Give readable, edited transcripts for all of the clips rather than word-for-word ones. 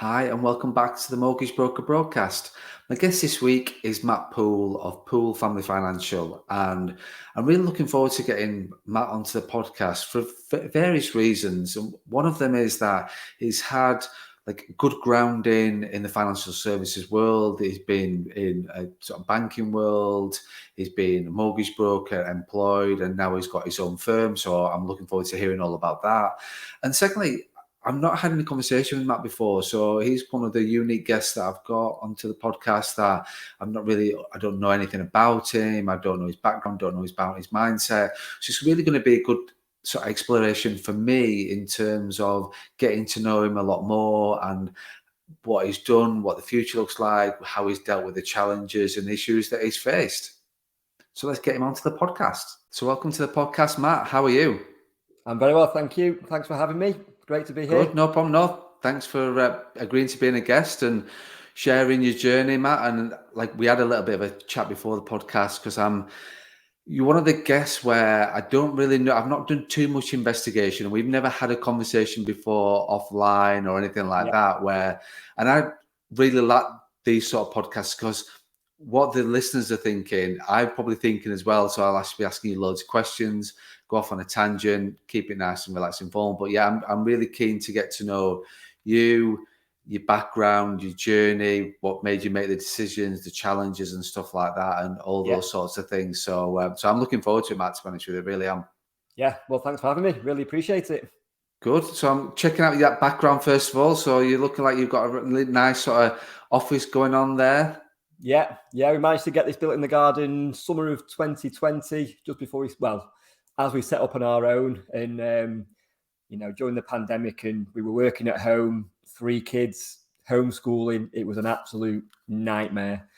Hi, and welcome back to the Mortgage Broker broadcast. My guest this week is Matt Poole of Poole Family Financial, and I'm really looking forward to getting Matt onto the podcast for various reasons. And one of them is that he's had good grounding in the financial services world. He's been in a sort of banking world. He's been a mortgage broker, employed, and now he's got his own firm. So I'm looking forward to hearing all about that. And secondly, I've not had any conversation with Matt before, so he's one of the unique guests that I've got onto the podcast that I don't know anything about him. I don't know his background, don't know about his mindset. So it's really going to be a good sort of exploration for me in terms of getting to know him a lot more and what he's done, what the future looks like, how he's dealt with the challenges and issues that he's faced. So let's get him onto the podcast. So welcome to the podcast, Matt. How are you? I'm very well, thank you. Thanks for having me. Great to be here. Good, no problem. No, thanks for agreeing to being a guest and sharing your journey, Matt. And we had a little bit of a chat before the podcast because you're one of the guests where I don't really know. I've not done too much investigation. We've never had a conversation before offline or anything like that. And I really like these sort of podcasts because what the listeners are thinking, I'm probably thinking as well. So I'll be asking you loads of questions, go off on a tangent, keep it nice and relaxed and informed. But yeah, I'm really keen to get to know you, your background, your journey, what made you make the decisions, the challenges and stuff like that, and all those sorts of things. So I'm looking forward to it, Matt, to be honest with you. I really am. Yeah, well, thanks for having me. Really appreciate it. Good. So I'm checking out your background first of all. So you're looking like you've got a really nice sort of office going on there. Yeah. We managed to get this built in the garden summer of 2020, just before as we set up on our own. And, during the pandemic and we were working at home, 3 kids, homeschooling, it was an absolute nightmare.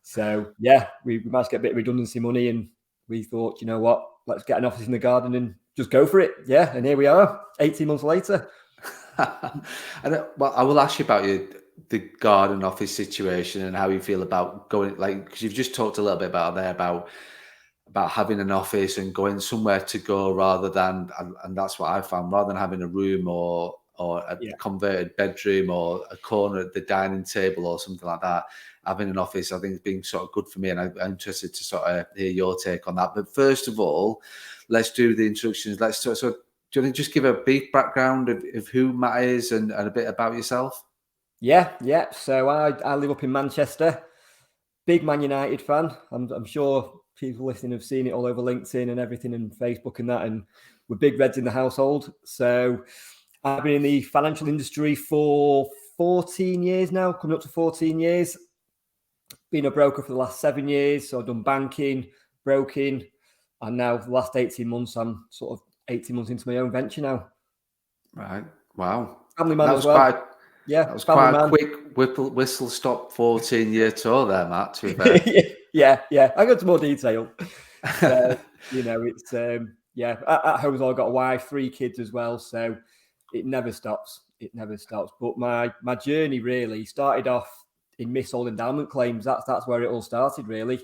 So, yeah, we managed to get a bit of redundancy money and we thought, you know what, let's get an office in the garden and just go for it. Yeah, and here we are, 18 months later. I will ask you about the garden office situation and how you feel about going, because you've just talked a little bit about having an office and going somewhere to go rather than, and that's what I found, rather than having a room or a converted bedroom or a corner at the dining table or something like that. Having an office, I think, has been sort of good for me, and I'm interested to sort of hear your take on that. But first of all, let's do the introductions. So do you want to just give a brief background of who Matt is and a bit about yourself? Yeah. So I live up in Manchester. Big Man United fan. I'm sure people listening have seen it all over LinkedIn and everything and Facebook and that. And we're big Reds in the household. So I've been in the financial industry for 14 years now, coming up to 14 years. Been a broker for the last 7 years. So I've done banking, broking. And now the last 18 months, I'm sort of 18 months into my own venture now. Right. Wow. Family man as well. That was quite a quick whistle stop 14-year tour there, Matt, to be fair. Yeah. I go into more detail. So, it's, at home I've got a wife, 3 kids as well. So it never stops. But my journey really started off in missold endowment claims. That's where it all started, really.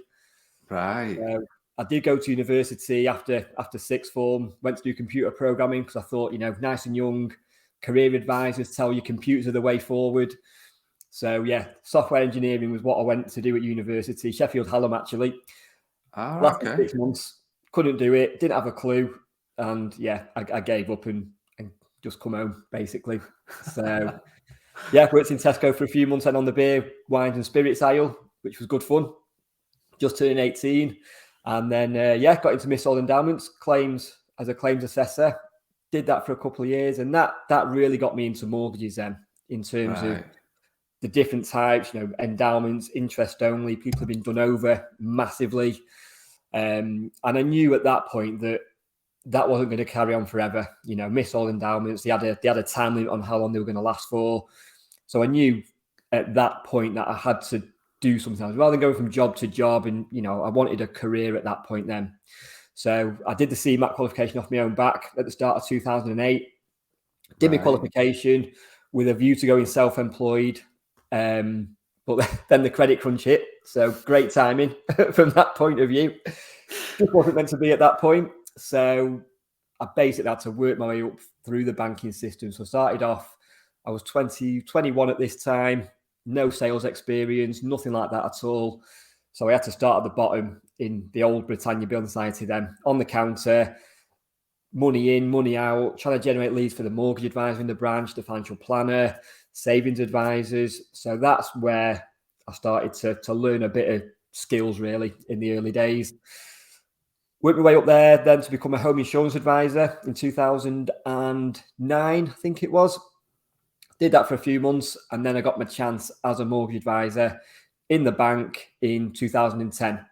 Right. So I did go to university after sixth form, went to do computer programming because I thought, nice and young, career advisors tell you computers are the way forward. So yeah, software engineering was what I went to do at university, Sheffield Hallam actually. Lasted 6 months, couldn't do it, didn't have a clue. And yeah, I gave up and just come home basically. So yeah, worked in Tesco for a few months and on the beer, wines and spirits aisle, which was good fun. Just turning 18. And then, got into missold endowments, claims as a claims assessor. Did that for a couple of years. And that really got me into mortgages then, in terms of the different types, endowments, interest only. People have been done over massively. And I knew at that point that wasn't going to carry on forever. Missold endowments, they had a time limit on how long they were going to last for. So I knew at that point that I had to do something else rather than going from job to job. And, I wanted a career at that point then. So I did the CMAT qualification off my own back at the start of 2008. Did my qualification with a view to going self-employed. But then the credit crunch hit. So great timing from that point of view. Just wasn't meant to be at that point. So I basically had to work my way up through the banking system. So I started off, I was 21 at this time, no sales experience, nothing like that at all. So I had to start at the bottom in the old Britannia Building Society then, on the counter, money in, money out, trying to generate leads for the mortgage advisor in the branch, the financial planner, savings advisors. So that's where I started to learn a bit of skills really in the early days. Worked my way up there then to become a home insurance advisor in 2009, I think it was. Did that for a few months, and then I got my chance as a mortgage advisor in the bank in 2010. Right.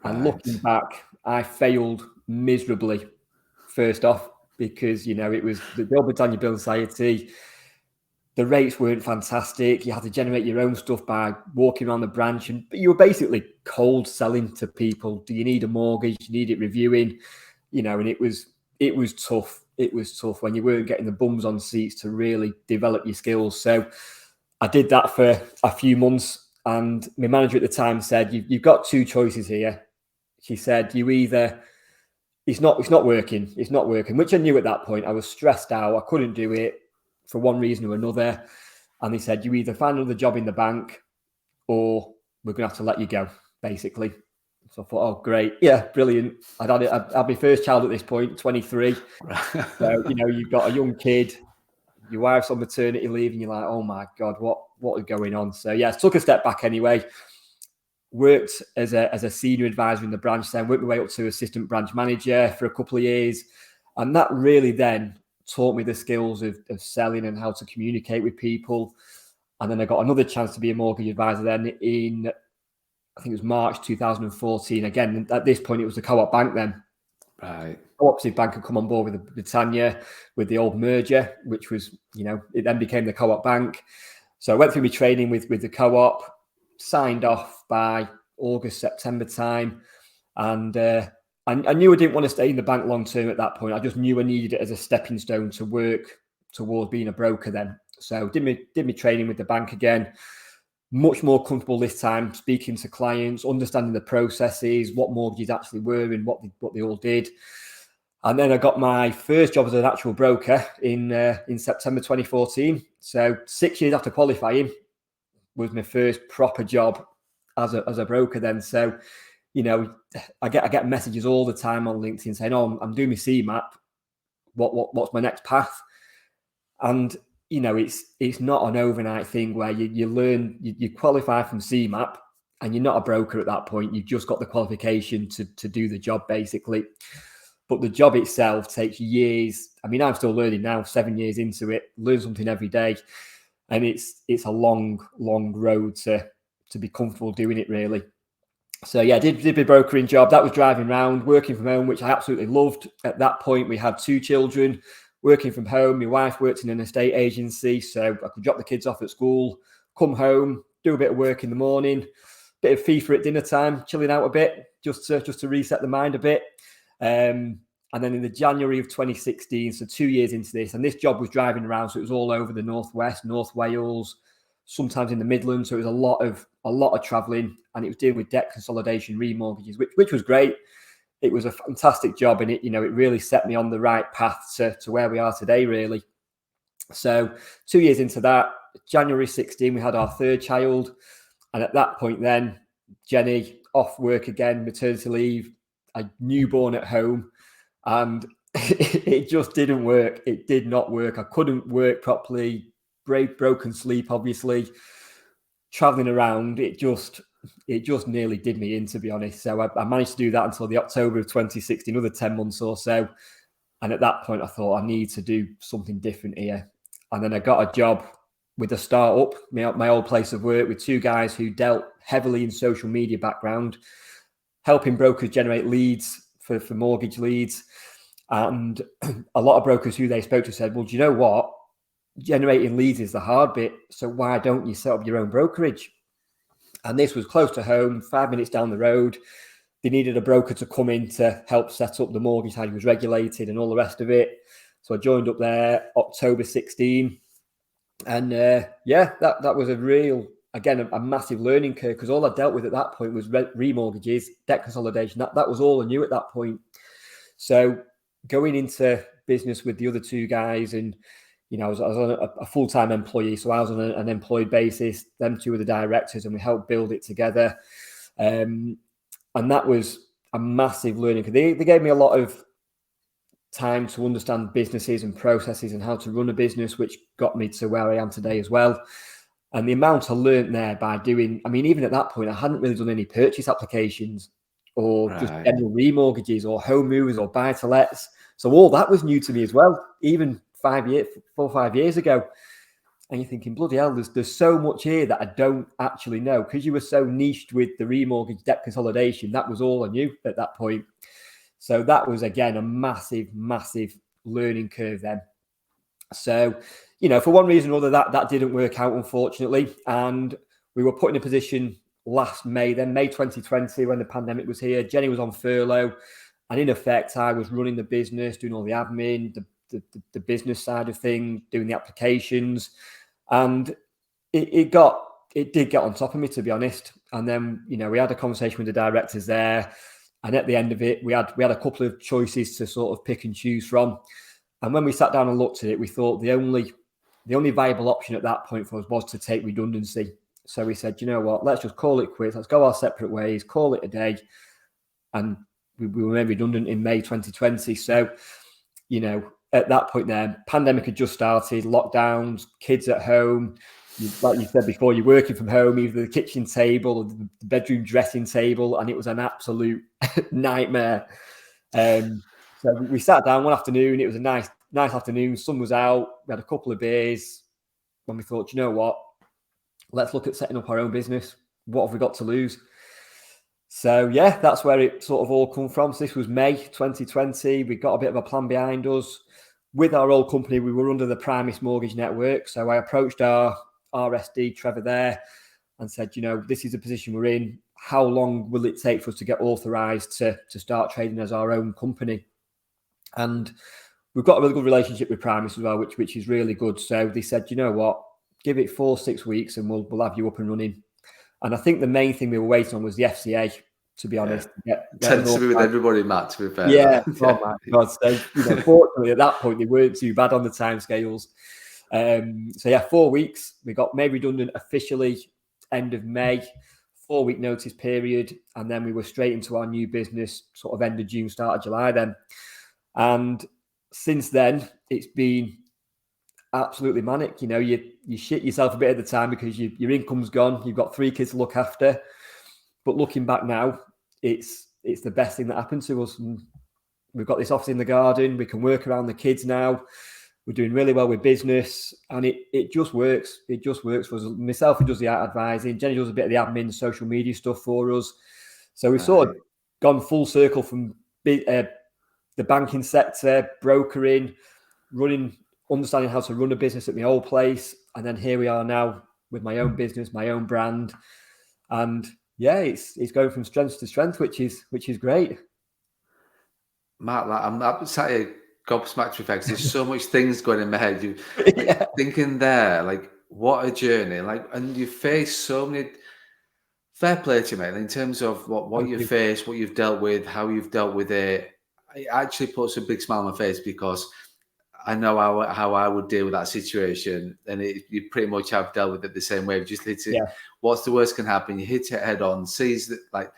And looking back, I failed miserably, first off, because, it was the old Britannia Building Society. The rates weren't fantastic. You had to generate your own stuff by walking around the branch, and you were basically cold selling to people. Do you need a mortgage? Do you need it reviewing? And it was tough. It was tough when you weren't getting the bums on seats to really develop your skills. So I did that for a few months, and my manager at the time said, "You've got two choices here." She said, "You either it's not working, which I knew at that point. I was stressed out. I couldn't do it for one reason or another. And they said, "You either find another job in the bank, or we're going to have to let you go," basically. So I thought, oh, great. Yeah, brilliant. I'd had my first child at this point, 23. So, you've got a young kid, your wife's on maternity leave, and you're like, oh my God, what is going on? So yeah, took a step back anyway. Worked as a senior advisor in the branch, then worked my way up to assistant branch manager for a couple of years. And that really then taught me the skills of selling and how to communicate with people. And then I got another chance to be a mortgage advisor then in, I think it was March 2014. Again, at this point, it was the Co-op Bank then. Right. Co-operative Bank had come on board with Britannia with the old merger, which was, it then became the Co-op Bank. So I went through my training with the Co-op, signed off by August, September time. And I knew I didn't want to stay in the bank long term at that point. I just knew I needed it as a stepping stone to work towards being a broker then. So did my training with the bank again. Much more comfortable this time, speaking to clients, understanding the processes, what mortgages actually were and what they all did. And then I got my first job as an actual broker in September 2014. So 6 years after qualifying was my first proper job as a broker then. So, I get messages all the time on LinkedIn saying, "Oh, I'm doing my CMAP. What's my next path?" And it's not an overnight thing where you learn, you qualify from CMAP, and you're not a broker at that point. You've just got the qualification to do the job, basically. But the job itself takes years. I mean, I'm still learning now, 7 years into it, learn something every day. And it's a long road to be comfortable doing it, really. So yeah, did my brokering job. That was driving around, working from home, which I absolutely loved. At that point, we had 2 children. Working from home, my wife worked in an estate agency, so I could drop the kids off at school, come home, do a bit of work in the morning, bit of FIFA at dinner time, chilling out a bit, just to reset the mind a bit. And then in the January of 2016, so 2 years into this, and this job was driving around, so it was all over the Northwest, North Wales, sometimes in the Midlands. So it was a lot of traveling, and it was dealing with debt consolidation, remortgages, which was great. It was a fantastic job, and it really set me on the right path to where we are today, really. So 2 years into that, January 16, we had our third child. And at that point then, Jenny off work again, maternity leave, a newborn at home. And it just didn't work. It did not work. I couldn't work properly, broken sleep, obviously. Traveling around, it just nearly did me in, to be honest. So I managed to do that until the October of 2016, another 10 months or so. And at that point, I thought I need to do something different here. And then I got a job with a startup, my old place of work, with 2 guys who dealt heavily in social media background, helping brokers generate leads for mortgage leads. And a lot of brokers who they spoke to said, "Well, do you know what? Generating leads is the hard bit. So why don't you set up your own brokerage?" And this was close to home, 5 minutes down the road. They needed a broker to come in to help set up the mortgage, how it was regulated and all the rest of it. So I joined up there October 16. And that was a massive learning curve, because all I dealt with at that point was remortgages, debt consolidation. That was all I knew at that point. So going into business with the other 2 guys and I was on a full-time employee, so I was on an employed basis. Them two were the directors, and we helped build it together. And that was a massive learning, because they gave me a lot of time to understand businesses and processes and how to run a business, which got me to where I am today as well. And the amount I learned there by doing, I mean, even at that point, I hadn't really done any purchase applications or just general remortgages or home movers or buy-to-lets. So all that was new to me as well, even 4 or 5 years ago. And you're thinking, bloody hell, there's so much here that I don't actually know, because you were so niched with the remortgage debt consolidation. That was all I knew at that point. So that was, again, a massive, massive learning curve then. So, for one reason or other, that didn't work out, unfortunately. And we were put in a position last May 2020, when the pandemic was here. Jenny was on furlough. And in effect, I was running the business, doing all the admin, the business side of things, doing the applications. And it did get on top of me, to be honest. And then, we had a conversation with the directors there. And at the end of it, we had a couple of choices to sort of pick and choose from. And when we sat down and looked at it, we thought the only viable option at that point for us was to take redundancy. So we said, you know what, let's just call it quits. Let's go our separate ways, call it a day. And we were made redundant in May 2020. So, at that point there, pandemic had just started, lockdowns, kids at home. Like you said before, you're working from home, either the kitchen table or the bedroom dressing table, and it was an absolute nightmare. So we sat down one afternoon. It was a nice afternoon. Sun was out. We had a couple of beers. When we thought, you know what, let's look at setting up our own business. What have we got to lose? So yeah, that's where it sort of all come from. So this was May 2020. We got a bit of a plan behind us. With our old company, we were under the Primis Mortgage Network. So I approached our RSD, Trevor, there, and said, this is the position we're in. How long will it take for us to get authorised to start trading as our own company? And we've got a really good relationship with Primis as well, which is really good. So they said, you know what, give it 4-6 weeks and we'll have you up and running. And I think the main thing we were waiting on was the FCA, to be honest. Tends to be with everybody, Matt, to be fair. Yeah. Oh my God. So, fortunately, at that point, they weren't too bad on the timescales. 4 weeks. We got made redundant officially end of May, 4-week notice period. And then we were straight into our new business, sort of end of June, start of July then. And since then, it's been absolutely manic. You shit yourself a bit at the time because your income's gone. You've got 3 kids to look after. But looking back now, it's the best thing that happened to us. And we've got this office in the garden. We can work around the kids now. We're doing really well with business, and it just works. It just works for us. Myself, who does the art advising. Jenny does a bit of the admin, social media stuff for us. So we've sort of gone full circle from the banking sector, brokering, understanding how to run a business at my old place, and then here we are now with my own business, my own brand, and yeah, it's going from strength to strength, which is great. Matt, I'm sat here gobsmacked with facts. There's so much things going in my head. You thinking there, like, what a journey! Like, and you face so many. Fair play to you, mate. In terms of what you face, what you've dealt with, how you've dealt with it, it actually puts a big smile on my face, because I know how I would deal with that situation, and you pretty much have dealt with it the same way. Just literally, what's the worst can happen? You hit it head on, sees that like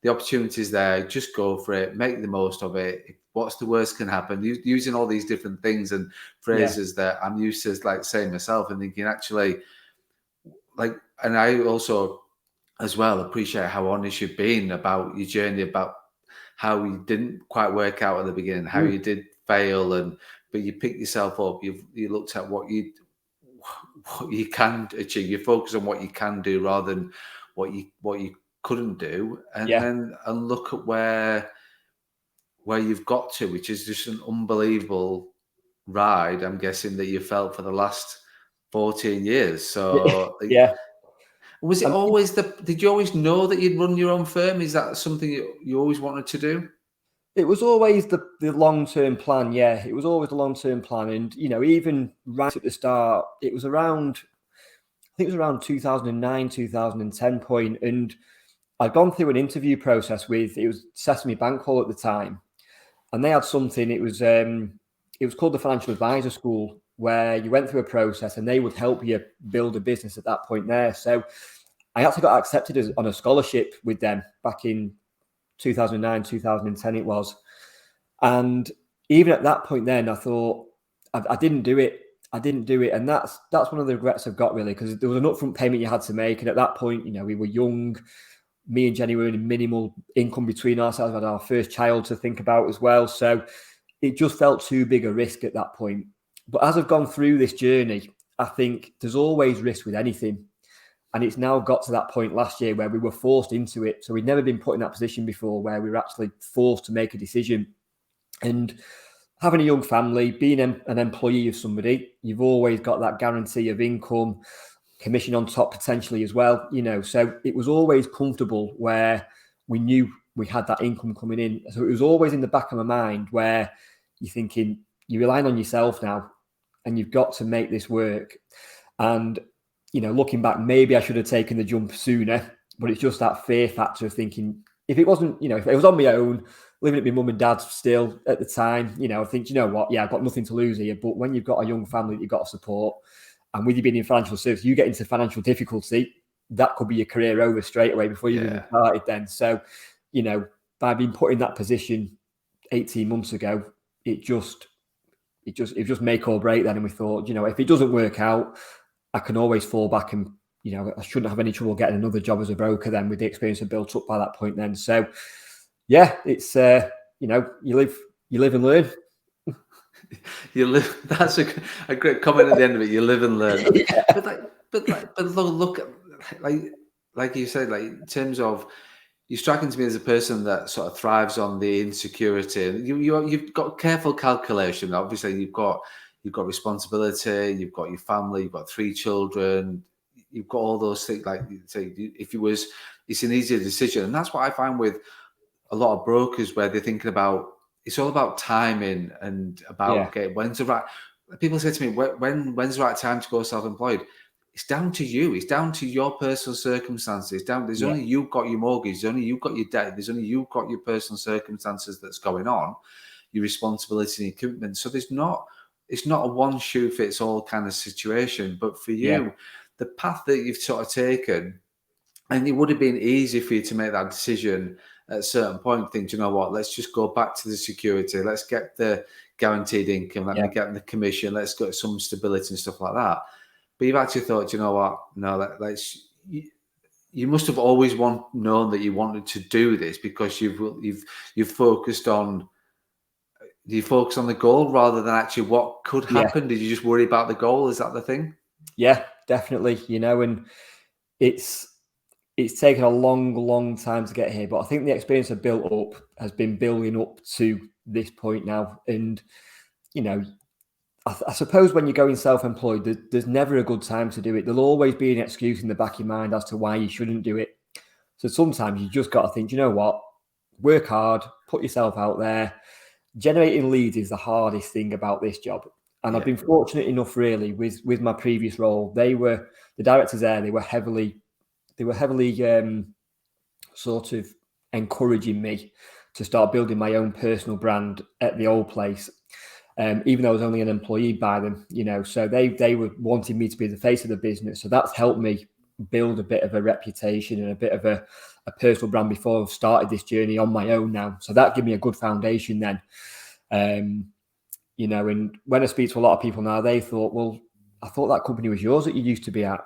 the opportunity's there, just go for it, make the most of it. What's the worst can happen? Using all these different things and phrases that I'm used to, like, saying myself, and thinking actually, like, and I also as well appreciate how honest you've been about your journey, about how you didn't quite work out at the beginning, how you did fail, but you picked yourself up. You looked at what you can achieve. You focus on what you can do rather than what you couldn't do, and look at where you've got to, which is just an unbelievable ride. I'm guessing that you felt for the last 14 years. So was it always did you always know that you'd run your own firm? Is that something you always wanted to do? It was always the long-term plan. Yeah, it was always the long-term plan. And, even right at the start, it was around 2009, 2010 point. And I'd gone through an interview process it was Sesame Bank Hall at the time. And they had something, it was called the Financial Advisor School. where you went through a process and they would help you build a business at that point there. So I actually got accepted on a scholarship with them back in 2009, 2010 it was. And even at that point then, I thought, I didn't do it. I didn't do it. And that's one of the regrets I've got, really, because there was an upfront payment you had to make. And at that point, we were young. Me and Jenny were earning minimal income between ourselves. We had our first child to think about as well. So it just felt too big a risk at that point. But as I've gone through this journey, I think there's always risk with anything. And it's now got to that point last year where we were forced into it. So we'd never been put in that position before where we were actually forced to make a decision. And having a young family, being an employee of somebody, you've always got that guarantee of income, commission on top potentially as well, so it was always comfortable where we knew we had that income coming in. So it was always in the back of my mind where you're thinking, you're relying on yourself now and you've got to make this work. And, looking back, maybe I should have taken the jump sooner, but it's just that fear factor of thinking, if it wasn't, if it was on my own, living at my mum and dad's still at the time, I think, what, I've got nothing to lose here. But when you've got a young family that you've got to support, and with you being in financial service, you get into financial difficulty, that could be your career over straight away before you've even started then. So, by being put in that position 18 months ago, it just make or break then. And we thought, if it doesn't work out, I can always fall back and, I shouldn't have any trouble getting another job as a broker then with the experience I've built up by that point then. So, yeah, it's, you live and learn. You live. That's a great comment at the end of it. You live and learn. Yeah. But look, like you said, like in terms of, you're striking to me as a person that sort of thrives on the insecurity. You've got careful calculation. Obviously, you've got responsibility. You've got your family. You've got 3 children. You've got all those things. Like you say, it's an easier decision, and that's what I find with a lot of brokers, where they're thinking about, it's all about timing and about when's the right. People say to me, when's the right time to go self-employed? It's down to you. It's down to your personal circumstances. There's only you've got your mortgage. There's only you've got your debt. There's only you've got your personal circumstances that's going on, your responsibility and your commitment. So it's not a one shoe fits all kind of situation. But for you, the path that you've sort of taken, and it would have been easy for you to make that decision at a certain point, think, you know what, let's just go back to the security. Let's get the guaranteed income. Let me get the commission. Let's get some stability and stuff like that. But you've actually thought, you know what, no, you must have always known that you wanted to do this, because you've focused on the goal rather than actually what could happen. Did you just worry about the goal? Is that the thing? Yeah, definitely. And it's taken a long time to get here, but I think the experience I've built up has been building up to this point now. And, I suppose when you're going self-employed, there's never a good time to do it. There'll always be an excuse in the back of your mind as to why you shouldn't do it. So sometimes you just got to think, you know what, work hard, put yourself out there. Generating leads is the hardest thing about this job. And I've been fortunate enough, really, with my previous role. The directors there, they were heavily sort of encouraging me to start building my own personal brand at the old place. Even though I was only an employee by them, so they were wanting me to be the face of the business. So that's helped me build a bit of a reputation and a bit of a personal brand before I've started this journey on my own now. So that gave me a good foundation then. And when I speak to a lot of people now, they thought, well, I thought that company was yours that you used to be at.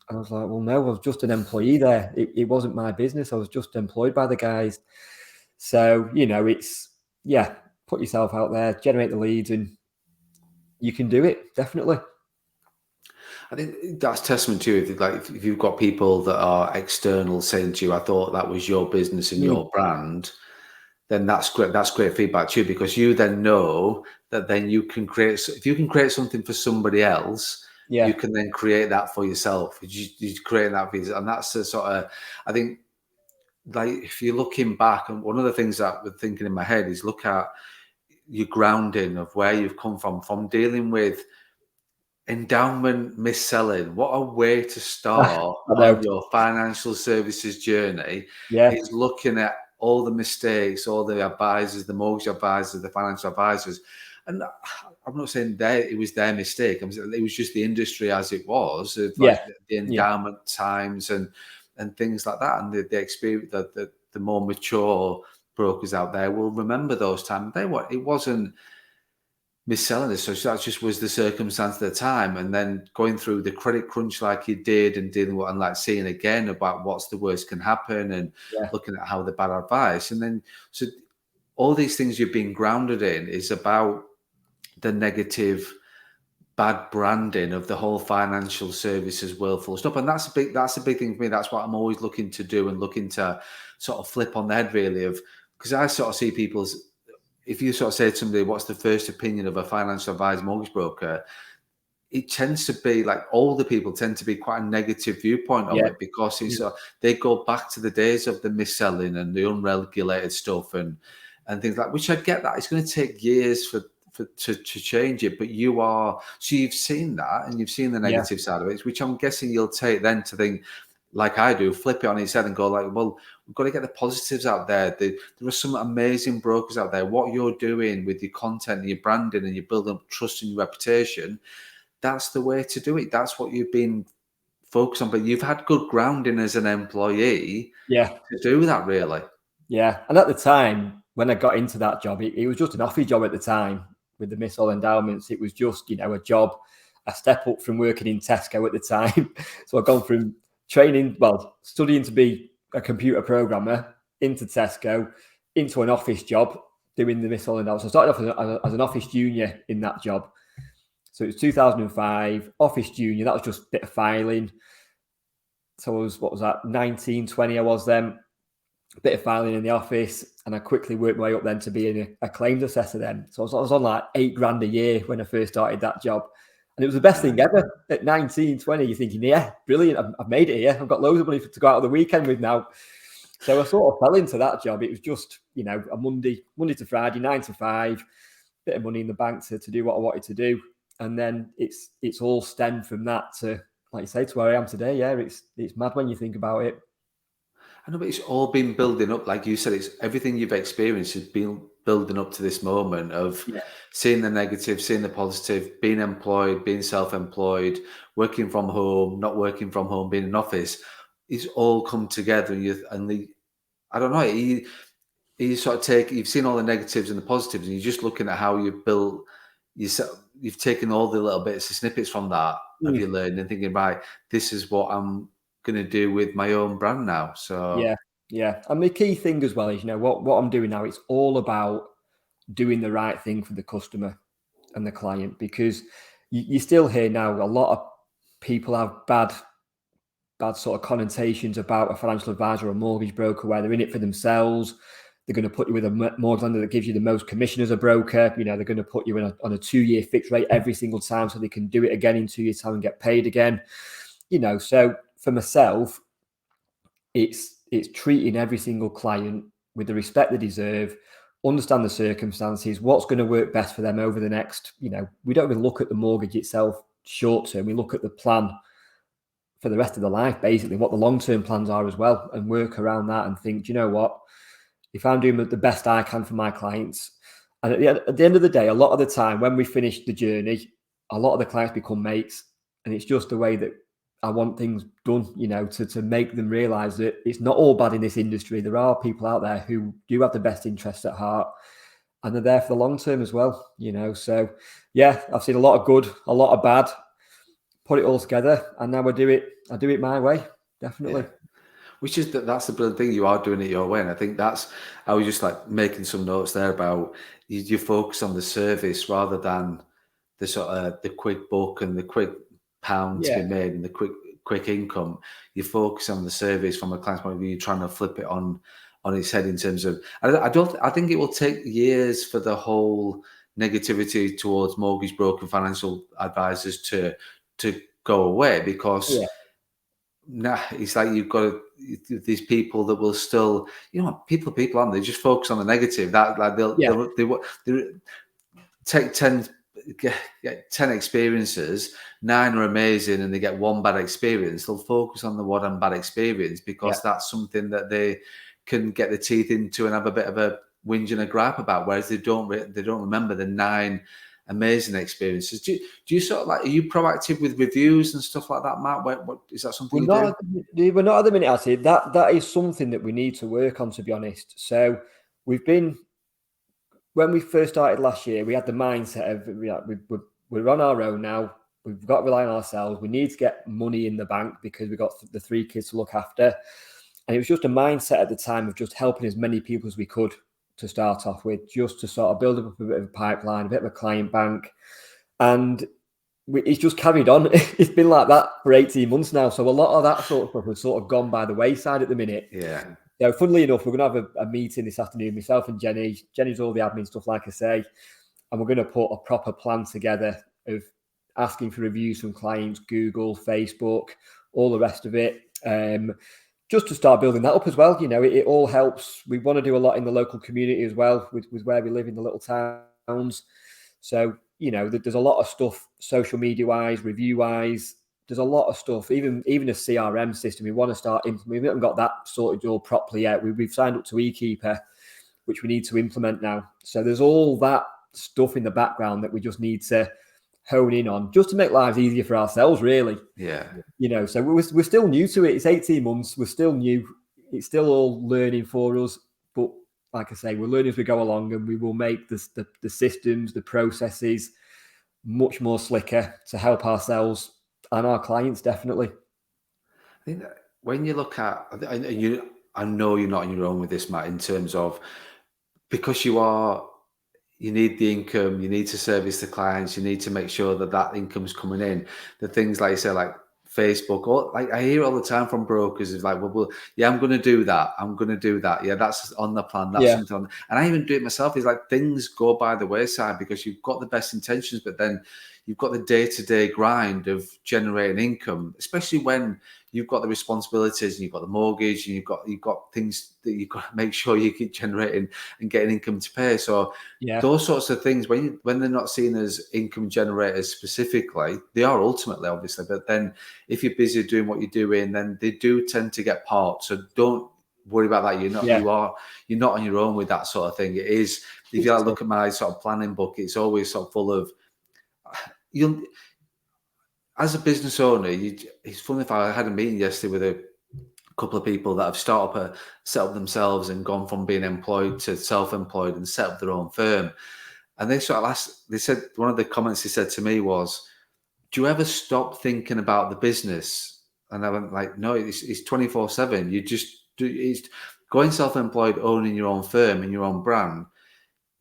And I was like, well, no, I was just an employee there. It wasn't my business. I was just employed by the guys. So, it's, put yourself out there, generate the leads, and you can do it, definitely. I think that's testament to you. Like, if you've got people that are external saying to you, I thought that was your business and your brand, then that's great. That's great feedback too, because you then know that then you can if you can create something for somebody else, you can then create that for yourself. You create that for yourself. And that's the sort of, I think, like, if you're looking back, and one of the things that we're thinking in my head is look at your grounding of where you've come from dealing with endowment mis-selling. What a way to start on your financial services journey, is looking at all the mistakes, all the advisors, the mortgage advisors, the financial advisors. And I'm not saying it was their mistake. It was just the industry as it was, of Yeah. like the endowment times and things like that, and the experience that the more mature brokers out there will remember those times. It wasn't mis-selling it, so that just was the circumstance at the time, and then going through the credit crunch like you did, and dealing with and like seeing again about what's the worst can happen, and Yeah. looking at how the bad advice, and then so all these things you've been grounded in is about the negative, bad branding of the whole financial services world full stop. And that's a big thing for me. That's what I'm always looking to do, and looking to sort of flip on the head really, of because I sort of see people's, if you sort of say to somebody, what's the first opinion of a financial advisor, mortgage broker, it tends to be like older people tend to be quite a negative viewpoint of Yeah. it, because it's they go back to the days of the mis-selling and the unregulated stuff and things like, which I get that it's going to take years to change it, but you've seen that, and you've seen the Yeah. negative side of it, which I'm guessing you'll take then to think like I do, flip it on its head and go like, well, we've got to get the positives out there. There are some amazing brokers out there. What you're doing with your content and your branding, and you're building up trust and your reputation, that's the way to do it. That's what you've been focused on. But you've had good grounding as an employee Yeah. to do that, really. Yeah. And at the time, when I got into that job, it was just an office job at the time with the Miss All Endowments. It was just, a job, a step up from working in Tesco at the time. So I've gone from studying to be a computer programmer, into Tesco, into an office job doing the Miss All Endowments. I started off as an office junior in that job. So it was 2005, office junior. That was just a bit of filing. So I was, 19, 20 I was then. A bit of filing in the office, and I quickly worked my way up then to being a claims assessor then. So I was on like $8,000 a year when I first started that job. And it was the best thing ever. At 19, 20, you're thinking, yeah, brilliant. I've made it here. I've got loads of money to go out on the weekend with now. So I sort of fell into that job. It was just, a Monday to Friday, 9 to 5, bit of money in the bank to do what I wanted to do. And then it's all stemmed from that to, like you say, to where I am today. Yeah, it's mad when you think about it. I know, but it's all been building up. Like you said, it's everything you've experienced has been building up to this moment of seeing the negative, seeing the positive, being employed, being self-employed, working from home, not working from home, being in office. It's all come together, I don't know. You sort of you've seen all the negatives and the positives, and you're just looking at how you've built yourself. You've taken all the little bits of snippets from that of your learning, and thinking, right, this is what I'm going to do with my own brand now. So yeah. And the key thing as well is, what I'm doing now, it's all about doing the right thing for the customer and the client, because you still hear now a lot of people have bad sort of connotations about a financial advisor or a mortgage broker, where they're in it for themselves. They're going to put you with a mortgage lender that gives you the most commission as a broker. They're going to put you on a 2-year fixed rate every single time, so they can do it again in 2 years' time and get paid again. So for myself, it's treating every single client with the respect they deserve, understand the circumstances, what's going to work best for them over the next, we don't even look at the mortgage itself short term. We look at the plan for the rest of the life, basically, what the long-term plans are as well, and work around that and think, do you know what? If I'm doing the best I can for my clients, and at the end of the day, a lot of the time when we finish the journey, a lot of the clients become mates, and it's just the way that I want things done, to make them realize that it's not all bad in this industry. There are people out there who do have the best interests at heart, and they're there for the long term as well, So, yeah, I've seen a lot of good, a lot of bad, put it all together, and now I do it my way, definitely. Yeah. Which is that's the brilliant thing. You are doing it your way, and I think I was just like making some notes there about you focus on the service rather than the sort of the quick buck and the quick pound to be made and the quick income. You focus on the service from a client's point of view. You're trying to flip it on its head in terms of. I think it will take years for the whole negativity towards mortgage broker financial advisors to go away, because it's like you've got these people that will still, people aren't they? Just focus on the negative. That like they'll take 10 get 10 experiences, 9 are amazing, and they get 1 bad experience. They'll focus on the one bad experience because that's something that they can get their teeth into and have a bit of a whinge and a gripe about, whereas they don't remember the 9 amazing experiences. Do you sort of like, are you proactive with reviews and stuff like that, Matt? What is that something you do? We're not at the minute, actually. That is something that we need to work on, to be honest. So when we first started last year, we had the mindset of we're on our own now. We've got to rely on ourselves. We need to get money in the bank because we've got the 3 kids to look after. And it was just a mindset at the time of just helping as many people as we could to start off with, just to sort of build up a bit of a pipeline, a bit of a client bank. And it's just carried on. It's been like that for 18 months now. So a lot of that sort of stuff has sort of gone by the wayside at the minute. Yeah. So funnily enough, we're going to have a meeting this afternoon, myself and Jenny. Jenny's all the admin stuff, like I say. And we're going to put a proper plan together of asking for reviews from clients, Google, Facebook, all the rest of it. Just to start building that up as well. It all helps. We want to do a lot in the local community as well with where we live in the little towns. So, there's a lot of stuff, social media wise, review wise. There's a lot of stuff, even a CRM system. We want to start implementing. We haven't got that sorted all properly yet. We've signed up to eKeeper, which we need to implement now. So there's all that stuff in the background that we just need to hone in on, just to make lives easier for ourselves, really. Yeah. So we're still new to it. It's 18 months. We're still new. It's still all learning for us. But like I say, we're learning as we go along, and we will make the systems, the processes much more slicker to help ourselves and our clients, definitely. I think that when you look at, I know you're not on your own with this, Matt, in terms of, because you need the income, you need to service the clients, you need to make sure that income's coming in. The things like you say, like Facebook, or like I hear all the time from brokers is like, well, yeah, I'm going to do that. Yeah, that's on the plan. That's something on, and I even do it myself. It's like things go by the wayside because you've got the best intentions, but then you've got the day-to-day grind of generating income, especially when you've got the responsibilities and you've got the mortgage and you've got things that you've got to make sure you keep generating and getting income to pay. So those sorts of things, when they're not seen as income generators specifically, they are ultimately, obviously, but then if you're busy doing what you're doing, then they do tend to get parked. So don't worry about that. You're not on your own with that sort of thing. It is, if you look at my sort of planning book, it's always sort of full of, as a business owner, it's funny. If I had a meeting yesterday with a couple of people that have set up themselves and gone from being employed to self-employed and set up their own firm, and they sort of they said, one of the comments they said to me was, "Do you ever stop thinking about the business?" And I went like, "No, it's 24/7. You just do. It's going self-employed, owning your own firm and your own brand.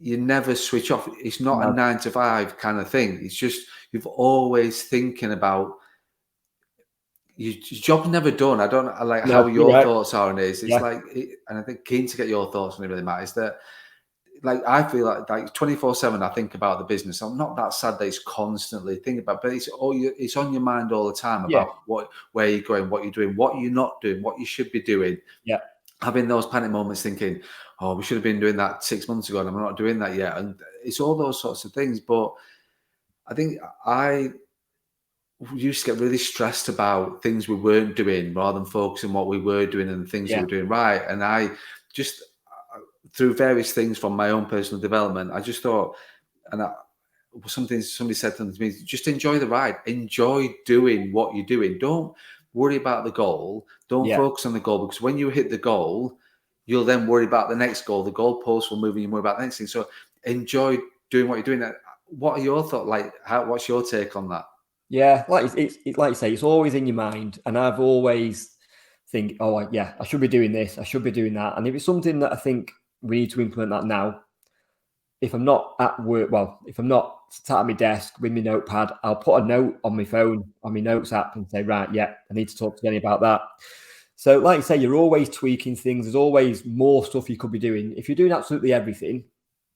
You never switch off. It's not a 9 to 5 kind of thing. It's just you've always thinking about your job's never done. I don't like how your thoughts are on this. It's like, and I think keen to get your thoughts on it really, Matt. Is that like I feel like 24/7 I think about the business. I'm not that sad that it's constantly thinking about, but it's on your mind all the time about where you're going, what you're doing, what you're not doing, what you should be doing. Yeah. Having those panic moments thinking, oh, we should have been doing that 6 months ago and I'm not doing that yet. And it's all those sorts of things. But I think I used to get really stressed about things we weren't doing rather than focusing on what we were doing and the things we were doing right. And I just, through various things from my own personal development, I just thought, and somebody said to me, just enjoy the ride, enjoy doing what you're doing. Don't worry about the goal. Don't focus on the goal, because when you hit the goal, you'll then worry about the next goal. The goalposts will move and you worry about the next thing. So enjoy doing what you're doing. What are your thoughts? Like, what's your take on that? Yeah, it's like you say, it's always in your mind, and I've always think, oh yeah, I should be doing this, I should be doing that, and if it's something that I think we need to implement that now, if I'm not at work, if I'm not sat at my desk with my notepad, I'll put a note on my phone, on my notes app, and say, right, I need to talk to Jenny about that. So like you say, you're always tweaking things. There's always more stuff you could be doing. If you're doing absolutely everything,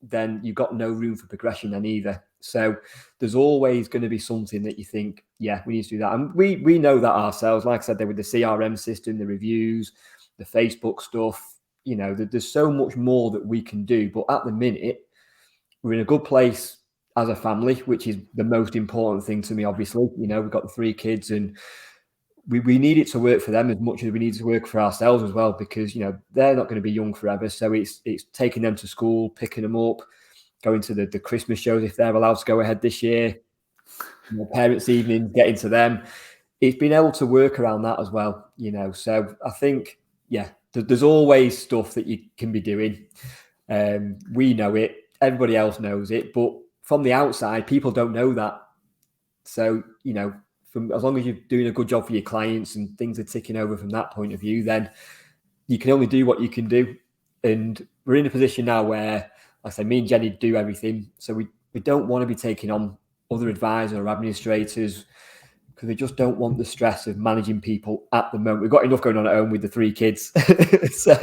then you've got no room for progression then either. So there's always going to be something that you think, we need to do that. And we know that ourselves. Like I said, there with the CRM system, the reviews, the Facebook stuff, there's so much more that we can do. But at the minute, we're in a good place as a family, which is the most important thing to me, obviously. We've got the 3 kids, and we need it to work for them as much as we need to work for ourselves as well, because, they're not going to be young forever. So it's taking them to school, picking them up, going to the Christmas shows if they're allowed to go ahead this year, parents' evenings, getting to them. It's been able to work around that as well, So I think, there's always stuff that you can be doing. We know it, everybody else knows it, but from the outside, people don't know that. So, from as long as you're doing a good job for your clients and things are ticking over from that point of view, then you can only do what you can do. And we're in a position now where, like I say, me and Jenny do everything. So we don't want to be taking on other advisors or administrators because we just don't want the stress of managing people at the moment. We've got enough going on at home with the 3 kids. So,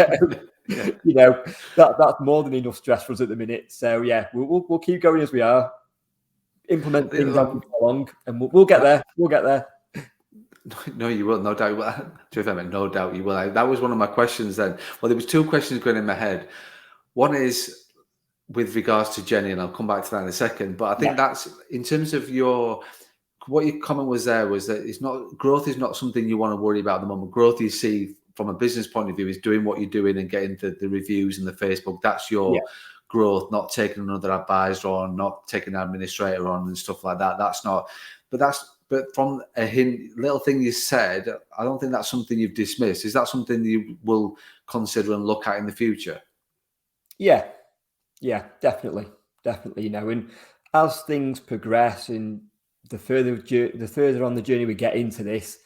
that's more than enough stress for us at the minute. So, we'll keep going as we are. Implement things as we go along, and we'll get there. We'll get there. No, you will. No doubt you will. No doubt you will. That was one of my questions then. Well, there was 2 questions going in my head. One is with regards to Jenny, and I'll come back to that in a second. But I think that's in terms of what your comment was there was that growth is not something you want to worry about at the moment. Growth you see from a business point of view is doing what you're doing and getting the reviews and the Facebook. That's your growth, not taking another advisor on, not taking an administrator on and stuff like that. But from a little thing you said, I don't think that's something you've dismissed. Is that something you will consider and look at in the future? Yeah, definitely. And as things progress and the further on the journey we get into this,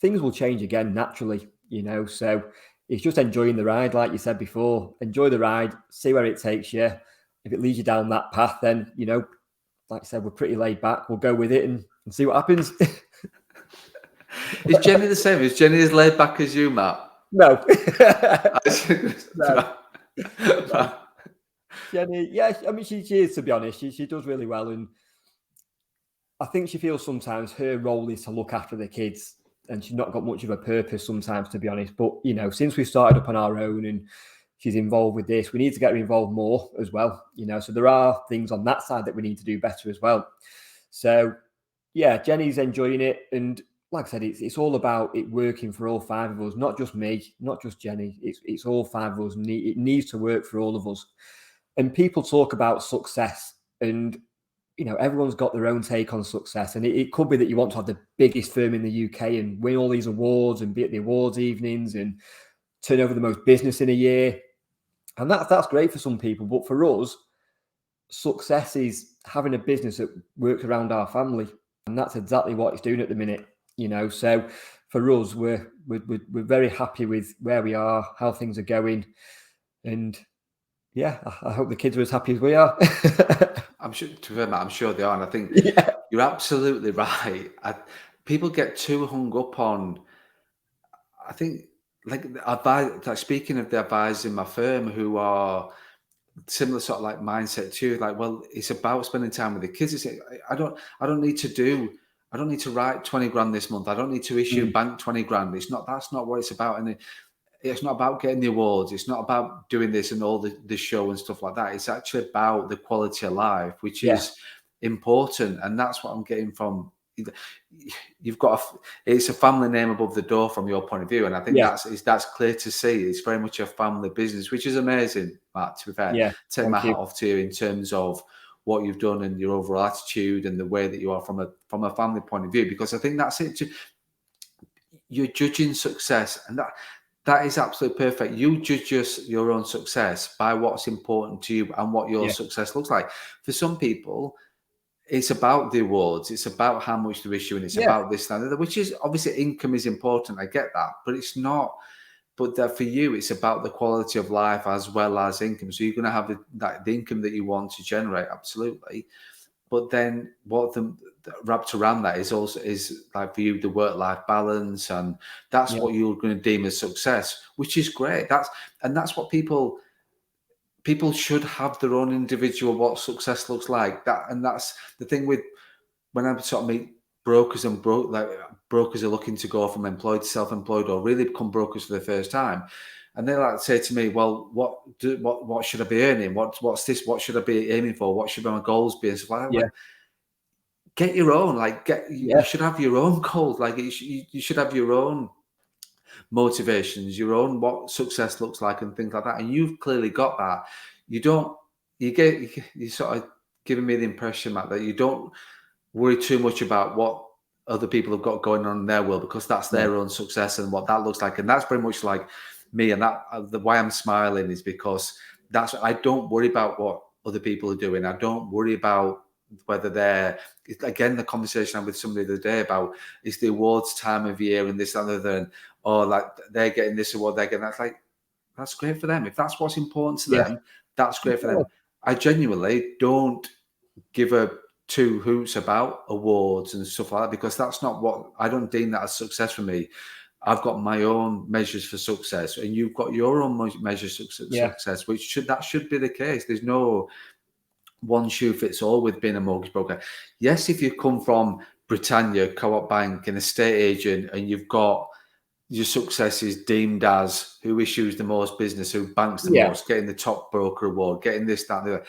things will change again naturally, So it's just enjoying the ride, like you said before. Enjoy the ride, see where it takes you. If it leads you down that path, then, like I said, we're pretty laid back. We'll go with it and see what happens. Is Jenny the same? Is Jenny as laid back as you, Matt? No. No. Jenny, I mean, she is, to be honest. She does really well. And I think she feels sometimes her role is to look after the kids. And she's not got much of a purpose sometimes, to be honest. But, since we started up on our own and she's involved with this, we need to get her involved more as well. So there are things on that side that we need to do better as well. So, Jenny's enjoying it. And like I said, it's all about it working for all 5 of us, not just me, not just Jenny. It's all 5 of us. It needs to work for all of us. And people talk about success and, everyone's got their own take on success. And it could be that you want to have the biggest firm in the UK and win all these awards and be at the awards evenings and turn over the most business in a year. And that's great for some people. But for us, success is having a business that works around our family. And that's exactly what it's doing at the minute, So for us, we're very happy with where we are, how things are going. And I hope the kids are as happy as we are. I'm sure they are. And I think you're absolutely right. People get too hung up on, I think, like speaking of the advisors in my firm who are similar sort of like mindset to you, like, well, it's about spending time with the kids. I don't need to write 20 grand this month. I don't need to issue bank 20 grand. That's not what it's about. And it's not about getting the awards. It's not about doing this and all the show and stuff like that. It's actually about the quality of life, which is important. And that's what I'm getting from, it's a family name above the door from your point of view. And I think that's clear to see. It's very much a family business, which is amazing, Matt, to be fair. Take my hat off to you in terms of what you've done and your overall attitude and the way that you are from a family point of view, because I think that's it. You're judging success, and that is absolutely perfect. You judge your own success by what's important to you and what your success looks like. For some people, it's about the awards. It's about how much they're issuing. It's about this and that, which is obviously income is important. I get that, but it's not. But for you, it's about the quality of life as well as income. So you're going to have the income that you want to generate, absolutely. But then wrapped around that is like for you the work-life balance, and that's what you're going to deem as success, which is great. That's what people should have their own individual what success looks like. And that's the thing with when I sort of meet brokers and brokers are looking to go from employed to self-employed or really become brokers for the first time. And they like to say to me, well, what should I be earning? What's this? What should I be aiming for? What should my goals be? And stuff like that. Like, get your own. You should have your own goals. Like you should have your own motivations, your own what success looks like, and things like that. And you've clearly got that. You don't you sort of giving me the impression, Matt, that you don't worry too much about what other people have got going on in their world, because that's Yeah. their own success and what that looks like. And that's very much like me. And that the why I'm smiling is because I don't worry about what other people are doing. I don't worry about whether they're, again, the conversation I had with somebody the other day about is the awards time of year and this, other than, or like they're getting this award, they're getting that's like, that's great for them. If that's what's important to Yeah. them, that's great for them. I genuinely don't give a two hoots about awards and stuff like that, because that's not what, I don't deem that as success for me. I've got my own measures for success, and you've got your own measures of success, which should be the case. There's no one shoe fits all with being a mortgage broker. Yes, if you come from Britannia, Co-op Bank, an estate agent, and you've got your success is deemed as who issues the most business, who banks the most, getting the top broker award, getting this, that, and the other.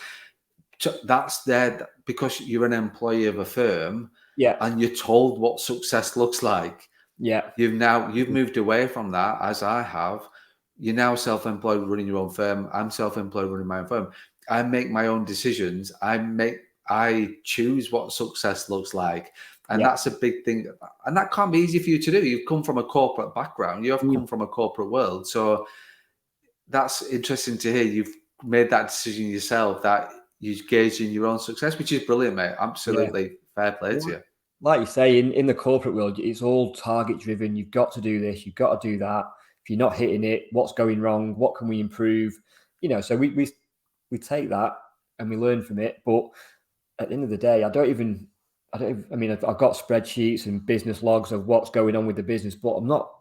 So that's there because you're an employee of a firm, and you're told what success looks like. You've moved away from that, as I have. You're now self-employed, running your own firm. I'm self-employed, running my own firm. I make my own decisions. I choose what success looks like. And that's a big thing. And that can't be easy for you to do. You've come from a corporate background. You have come from a corporate world. So that's interesting to hear. You've made that decision yourself, that you gauge in your own success, which is brilliant, mate. Absolutely fair play to you. Like you say, in the corporate world, it's all target driven. You've got to do this, you've got to do that. If you're not hitting it, what's going wrong? What can we improve? So we take that and we learn from it. But at the end of the day, I've got spreadsheets and business logs of what's going on with the business, but I'm not,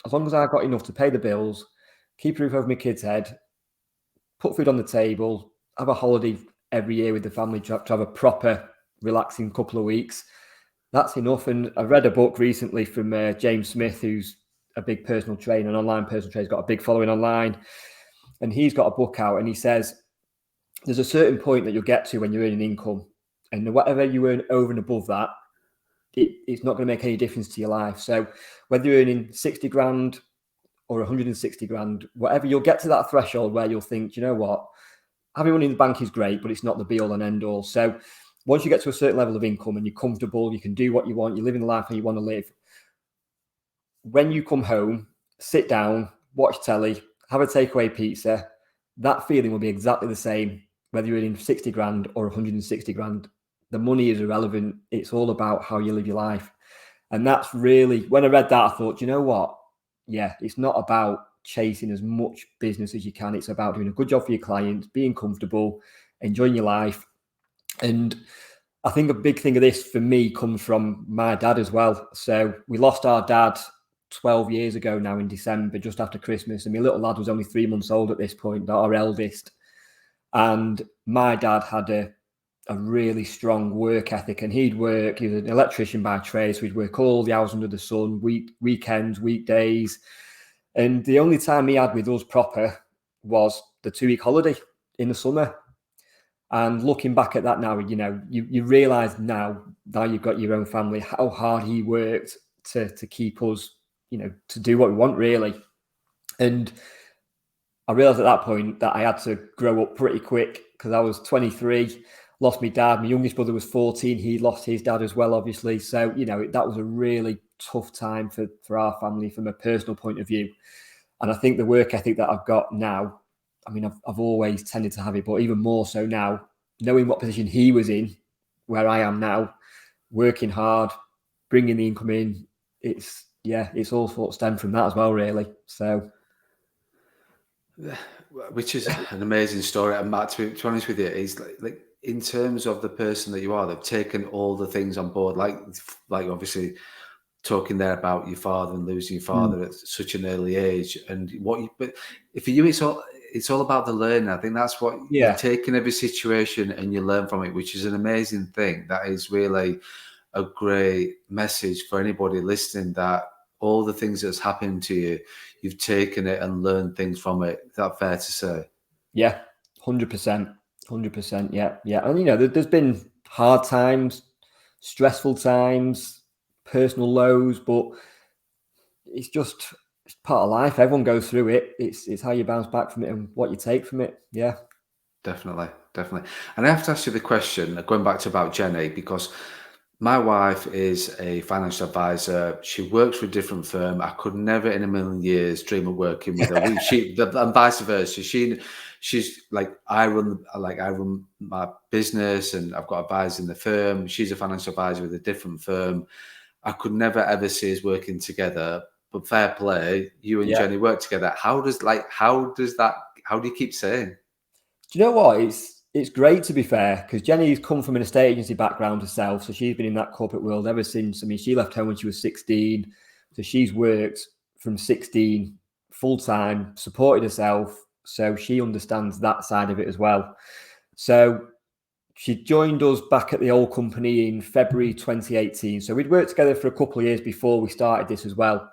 as long as I've got enough to pay the bills, keep a roof over my kid's head, put food on the table, have a holiday every year with the family, to have a proper relaxing couple of weeks. That's enough. And I read a book recently from James Smith, who's a big personal trainer, an online personal trainer. He's got a big following online. And he's got a book out, and he says there's a certain point that you'll get to when you're earning income. And whatever you earn over and above that, it's not going to make any difference to your life. So whether you're earning 60 grand or 160 grand, whatever, you'll get to that threshold where you'll think, you know what, having money in the bank is great, but it's not the be all and end all. So once you get to a certain level of income and you're comfortable, you can do what you want, you're living the life you want to live. When you come home, sit down, watch telly, have a takeaway pizza, that feeling will be exactly the same, whether you're in 60 grand or 160 grand. The money is irrelevant. It's all about how you live your life. And that's really, when I read that, I thought, you know what? Yeah, it's not about chasing as much business as you can. It's about doing a good job for your clients, being comfortable, enjoying your life. And I think a big thing of this for me comes from my dad as well. So we lost our dad 12 years ago now in December, just after Christmas. And my little lad was only 3 months old at this point, our eldest. And my dad had a really strong work ethic, and he was an electrician by trade. So he'd work all the hours under the sun, weekends, weekdays. And the only time he had with us proper was the 2-week holiday in the summer. And looking back at that now, you realise now you've got your own family, how hard he worked to keep us, to do what we want, really. And I realised at that point that I had to grow up pretty quick, because I was 23, lost my dad. My youngest brother was 14. He lost his dad as well, obviously. So, that was a really tough time for our family from a personal point of view. And I think the work ethic that I've got now, I've always tended to have it, but even more so now, knowing what position he was in, where I am now, working hard, bringing the income in, it's all sort of stemmed from that as well, really. So, which is an amazing story. And Matt, to be honest with you, is like in terms of the person that you are, they've taken all the things on board, like obviously talking there about your father and losing your father at such an early age, and but for you, it's all about the learning. I think that's what you've taken every situation and you learn from it, which is an amazing thing. That is really a great message for anybody listening, that all the things that's happened to you, you've taken it and learned things from it. Is that fair to say? Yeah, 100%. 100%. Yeah. And, there's been hard times, stressful times, personal lows, but it's part of life. Everyone goes through it. It's how you bounce back from it and what you take from it. Yeah. Definitely, definitely. And I have to ask you the question, going back to about Jenny, because my wife is a financial advisor. She works for a different firm. I could never in a million years dream of working with her. And vice versa. She's like I run my business, and I've got advisors in the firm. She's a financial advisor with a different firm. I could never ever see us working together. But fair play, you and Yeah. Jenny work together. How do you keep saying? Do you know what? It's great, to be fair, because Jenny's come from an estate agency background herself, so she's been in that corporate world ever since. I mean, she left home when she was 16, so she's worked from 16 full time, supported herself, so she understands that side of it as well. So she joined us back at the old company in February 2018. So we'd worked together for a couple of years before we started this as well,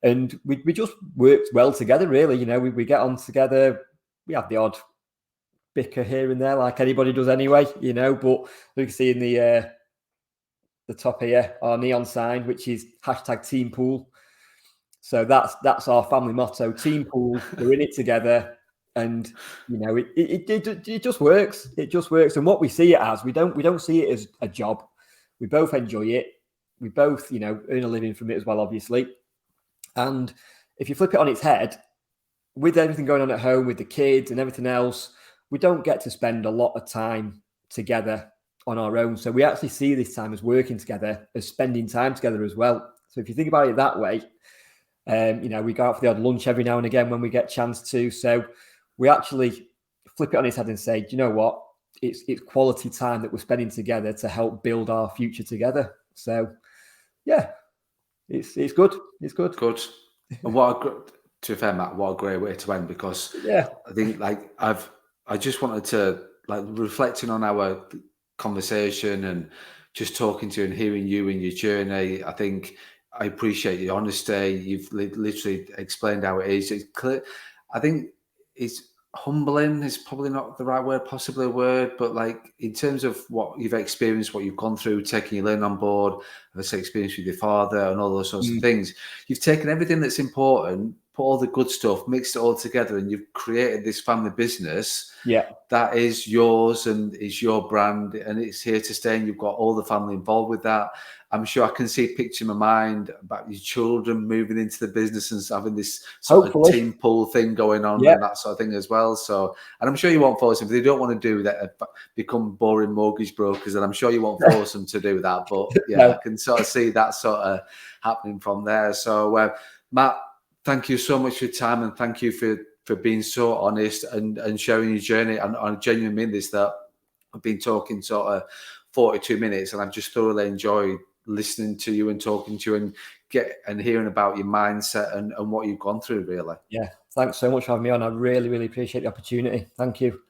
and we just worked well together. Really, you know, we get on together. We have the odd bicker here and there, like anybody does anyway, you know. But you can see in the top here our neon sign, which is hashtag Team Pool. So that's our family motto: Team Pool. We're in it together, and you know it just works. It just works. And what we see it as, we don't see it as a job. We both enjoy it. We both, you know, earn a living from it as well, obviously. And if you flip it on its head, with everything going on at home with the kids and everything else, we don't get to spend a lot of time together on our own. So we actually see this time as working together, as spending time together as well. So if you think about it that way, you know, we go out for the odd lunch every now and again when we get a chance to. So we actually flip it on its head and say, do you know what? It's quality time that we're spending together to help build our future together. So yeah, it's good. It's good. Good. And to be fair, Matt, what a great way to end, because Yeah. I think I just wanted to, like, reflecting on our conversation and just talking to you and hearing you and your journey. I think I appreciate your honesty. You've literally explained how it is. It's clear. I think it's humbling is probably not the right word, possibly a word, but like in terms of what you've experienced, what you've gone through, taking your learning on board, this experience with your father and all those sorts of things, you've taken everything that's important, put all the good stuff, mixed it all together, and you've created this family business that is yours and is your brand, and it's here to stay, and you've got all the family involved with that. I'm sure I can see a picture in my mind about your children moving into the business and having this sort of team pool thing going on and that sort of thing as well. So, and I'm sure you won't force them if they don't want to do that, become boring mortgage brokers, and I'm sure you won't force them to do that. But yeah, I can sort of see that sort of happening from there. So, Matt, thank you so much for your time, and thank you for being so honest and sharing your journey. And I genuinely mean this, that I've been talking sort of 42 minutes and I've just thoroughly enjoyed listening to you and talking to you and hearing about your mindset and what you've gone through, really. Yeah. Thanks so much for having me on. I really, really appreciate the opportunity. Thank you.